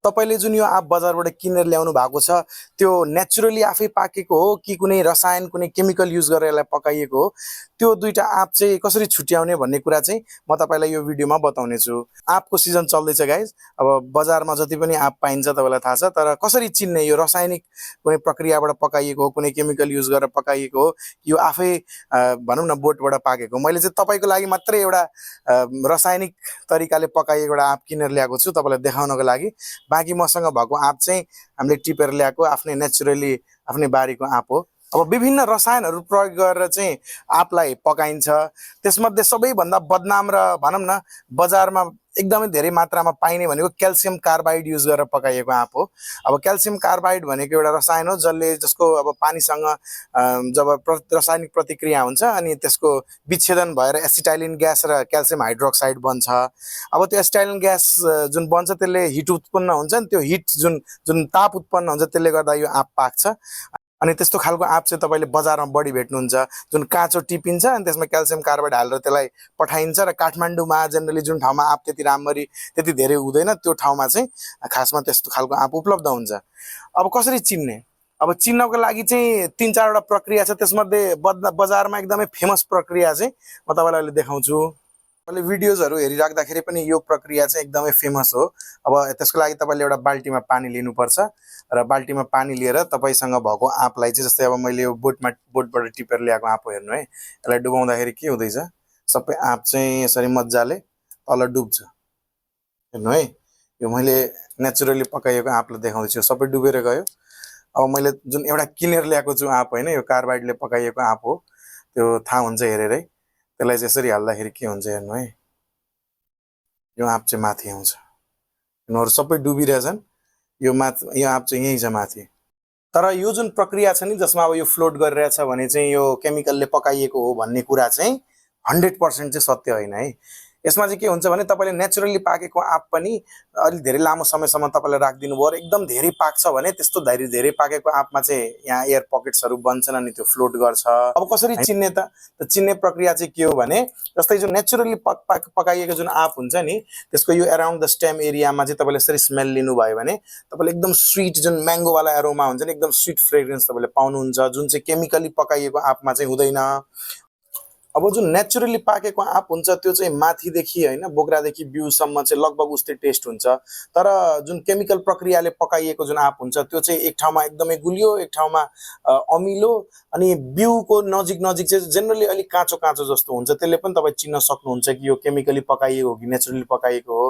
तपाईले जुन यो आँप बजारबाट किनेर ल्याउनु भएको छ त्यो नेचुरली आफै पाकेको हो कि कुनै रसायन कुनै केमिकल युज गरेर यसलाई पकाइएको हो त्यो दुईटा आँप चाहिँ कसरी छुट्याउने भन्ने कुरा चाहिँ म तपाईलाई यो भिडियोमा बताउने छु। आँपको सिजन चल्दैछ गाइज। अब बजारमा जति पनि आँप पाइन्छ तपाईलाई थाहा छ, तर कसरी चिन्ने यो रासायनिक कुनै प्रक्रियाबाट पकाइएको हो कुनै केमिकल युज गरेर पकाइएको हो यो आफै भनौँ न बोटबाट पाकेको। मैले चाहिँ तपाईको लागि मात्रै एउटा रासायनिक तरिकाले पकाइएको एउटा आँप किनेर ल्याएको छु तपाईलाई देखाउनको लागि। बाँकी मसँग भएको आँप चाहिँ हामीले टिपेर ल्याएको आफ्नै नेचुरली आफ्नै बारीको आँप हो। अब विभिन्न रसायनहरू प्रयोग गरेर चाहिँ आँपलाई पकाइन्छ। त्यसमध्ये सबैभन्दा बदनाम र भनौँ न बजारमा एकदमै धेरै मात्रामा पाइने भनेको क्याल्सियम कार्बाइड युज गरेर पकाइएको आँप हो। अब क्याल्सियम कार्बाइड भनेको एउटा रसायन हो जसको अब पानीसँग जब रासायनिक प्रतिक्रिया हुन्छ अनि त्यसको विच्छेदन भएर एसिटाइलिन ग्यास र क्याल्सियम हाइड्रोक्साइड बन्छ। अब त्यो एसिटाइलिन ग्यास जुन बन्छ त्यसले हिट उत्पन्न हुन्छ नि, त्यो हिट जुन ताप उत्पन्न हुन्छ त्यसले गर्दा यो आँप पाक्छ। अनि त्यस्तो खालको आँप चाहिँ तपाईले बजारमा बढी भेट्नुहुन्छ जुन काँचो टिपिन्छ अनि त्यसमा क्याल्सियम कार्बाइड हालेर त्यसलाई पठाइन्छ। र काठमाडौँमा जेनरली जुन ठाउँमा आँप त्यति धेरै हुँदैन त्यो ठाउँमा चाहिँ खासमा त्यस्तो खालको आँप उपलब्ध हुन्छ। अब कसरी चिन्ने? अब चिन्नको लागि चाहिँ 3-4 वटा प्रक्रिया छ। त्यसमध्ये बजारमा एकदमै फेमस प्रक्रिया चाहिँ म तपाईलाई अहिले देखाउँछु। तपाईले भिडियोजहरु हेरिराख्दाखेरि पनि यो प्रक्रिया चाहिँ एकदमै फेमस हो। अब त्यसको लागि तपाईले एउटा बाल्टीमा पानी लिनुपर्छ र बाल्टीमा पानी लिएर तपाईसँग भएको आँपलाई चाहिँ जस्तै अब मैले यो बोटबाट टिपेर ल्याएको आँप हो हेर्नु है। यसलाई डुबाउँदाखेरि के हुँदैछ, सबै आँप चाहिँ यसरी मज्जाले तल डुब्छ हेर्नु है। यो मैले नेचुरली पकाइएको आँपलाई देखाउँदैछु, सबै डुबेर गयो। अब मैले जुन एउटा किनेर ल्याएको छु आँप हैन, यो कार्बाइडले पकाइएको आँप हो, त्यो थाहा हुन्छ हेरेरै। त्यसलाई चाहिँ यसरी हाल्दाखेरि के हुन्छ हेर्नु है, यो आँप चाहिँ माथि आउँछ। यिनीहरू सबै डुबिरहेछन्, यो आँप चाहिँ यही छ माथि। तर यो जुन प्रक्रिया छ नि जसमा अब यो फ्लोट गरिरहेछ भने चाहिँ यो केमिकलले पकाइएको हो भन्ने कुरा चाहिँ 100% चाहिँ सत्य होइन है। यसमा चाहिँ के हुन्छ भने तपाईले नेचुरली पाकेको आँप पनि अलि धेरै लामो समयसम्म तपाईले राखिदिनु भयो र एकदम धेरै पाक्छ भने त्यस्तो धेरै पाकेको आँपमा चाहिँ यहाँ एयर पकेट्सहरू बन्छन् अनि त्यो फ्लोट गर्छ। अब कसरी चिन्ने त? चिन्ने प्रक्रिया चाहिँ के हो भने जस्तै जुन नेचुरली पकाइएको जुन आँप हुन्छ नि त्यसको यो अराउन्ड द स्टेम एरियामा चाहिँ तपाईले यसरी स्मेल लिनुभयो भने तपाईले एकदम स्वीट जुन म्याङ्गो वाला एरोमा हुन्छ नि, एकदम स्वीट फ्रेग्रेन्स तपाईले पाउनुहुन्छ जुन चाहिँ केमिकली पकाइएको आँपमा चाहिँ हुँदैन। अब जुन नेचुरली पाकेको आँप हुन्छ त्यो चाहिँ माथिदेखि हैन बोक्रादेखि बिउसम्म चाहिँ लगभग उस्तै टेस्ट हुन्छ। तर जुन केमिकल प्रक्रियाले पकाइएको जुन आँप हुन्छ त्यो चाहिँ एक ठाउँमा एकदमै गुलियो, एक ठाउँमा अमिलो अनि बिउको नजिक चाहिँ जेनरली अलिक काँचो जस्तो हुन्छ। त्यसले पनि तपाई चिन्न सक्नुहुन्छ कि यो केमिकली पकाइएको हो कि नेचुरली पकाइएको हो।